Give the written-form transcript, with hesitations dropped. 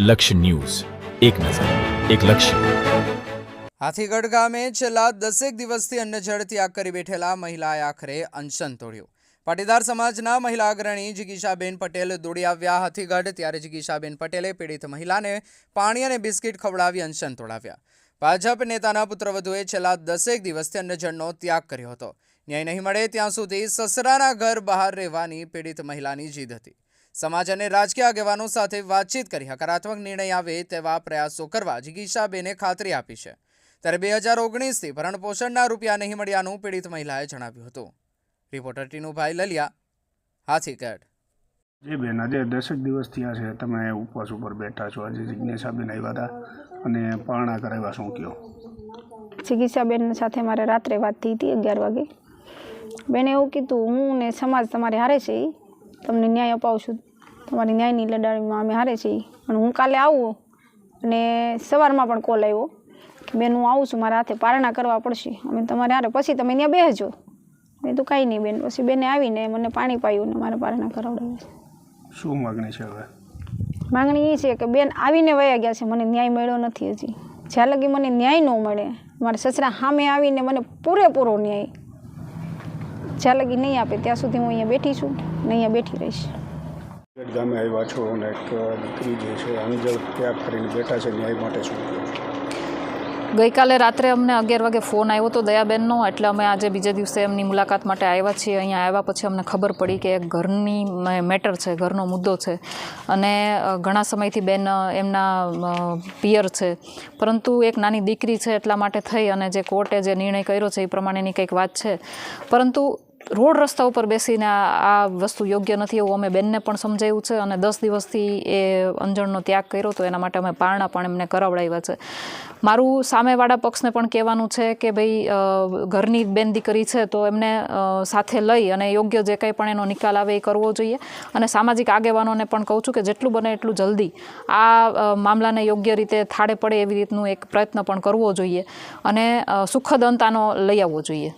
લક્ષ્ય ન્યૂઝ, એક નજર, એક લક્ષ્ય. હાથીગઢ ગામે છેલ્લા 10 દિવસથી અન્ન જળ ત્યાગ કરી બેઠેલા મહિલાએ આખરે અનશન તોડ્યું. પાટીદાર સમાજના મહિલા અગ્રણી જિગીશાબેન પટેલ દોડી આવ્યા હાથીગઢ. ત્યારે જિગીશાબેન પટેલે પીડિત મહિલાને પાણી અને બિસ્કિટ ખવડાવી અનશન તોડાવ્યા. ભાજપ નેતાના પુત્રવધુએ છેલ્લા 10 દિવસથી અન્ન જળનો ત્યાગ કર્યો હતો. ન્યાય નહીં મળે ત્યાં સુધી સસરાના ઘર બહાર રહેવાની પીડિત મહિલાની જીદ હતી. સમાજ અને રાજકીય આગેવાનો સાથે વાતચીત કરી હકારાત્મક નિર્ણય આવે તેવા પ્રયાસો કરવા જિગીશાબેને ખાતરી આપી છે. ત્યારે 2019થી ભરણપોષણના રૂપિયા નહીં મળ્યાનું પીડિત મહિલાએ જણાવ્યું હતું. રિપોર્ટર ટીનુભાઈ લલિયા, હાથીગઢ. જી બેન, આજે 10 દિવસ થયા છે તમે ઉપવાસ ઉપર બેઠા છો. આજે જિજ્ઞાસાબેન આવ્યા હતા અને પારણા કરાવ્યા, શું કહો? જિગીશાબેન સાથે મારે રાત્રે વાત થઈ હતી 11 વાગે. બેને એવું કીધું, હું ને સમાજ તમારે હારે છે, તમને ન્યાય અપાવશું, તમારી ન્યાયની લડાઈમાં અમે હારે છીએ. અને હું કાલે આવું અને સવારમાં પણ કોલ આવ્યો કે બેન હું આવું છું, મારા હાથે પારણા કરવા પડશે, અમે તમારે હારે, પછી તમે ત્યાં બેસજો. મેં તો કાંઈ નહીં બેન. પછી બેને આવીને મને પાણી પાયું ને મારે પારણા કરાવડાવ્યા છે. શું માગણી છે હવે? માગણી એ છે કે બેન આવીને વયા ગયા છે, મને ન્યાય મળ્યો નથી હજી. જ્યાં લગી મને ન્યાય ન મળે, મારા સસરા સામે આવીને મને પૂરેપૂરો ન્યાય જ્યાં લગી નહીં આપે ત્યાં સુધી હું અહીંયા બેઠી છું ને અહીંયા બેઠી રહીશ. ગામે આવ્યા છો અને એક દીકરી જે છે અંજળ ત્યાગ કરીને બેઠા છે, ન્યાય માટે શું કહો? ગઈકાલે રાત્રે અમને 11 વાગે ફોન આવ્યો હતો દયાબેનનો, એટલે અમે આજે બીજા દિવસે એમની મુલાકાત માટે આવ્યા છીએ. અહીંયા આવ્યા પછી અમને ખબર પડી કે એક ઘરની મેટર છે, ઘરનો મુદ્દો છે અને ઘણા સમયથી બેન એમના પિયર છે, પરંતુ એક નાની દીકરી છે એટલા માટે થઈ અને જે કોર્ટે જે નિર્ણય કર્યો છે એ પ્રમાણેની કંઈક વાત છે. પરંતુ રોડ રસ્તા ઉપર બેસીને આ વસ્તુ યોગ્ય નથી એવું અમે બેનને પણ સમજાવ્યું છે અને 10 દિવસથી એ અંજળનો ત્યાગ કર્યો તો એના માટે અમે પારણા પણ એમને કરાવડાવ્યા છે. મારું સામેવાળા પક્ષને પણ કહેવાનું છે કે ભાઈ ઘરની બેન દીકરી છે તો એમને સાથે લઈ અને યોગ્ય જે કંઈ પણ એનો નિકાલ આવે એ કરવો જોઈએ. અને સામાજિક આગેવાનોને પણ કહું છું કે જેટલું બને એટલું જલ્દી આ મામલાને યોગ્ય રીતે થાળે પડે એવી રીતનું એક પ્રયત્ન પણ કરવો જોઈએ અને સુખદ અંત આનો લઈ આવવો જોઈએ.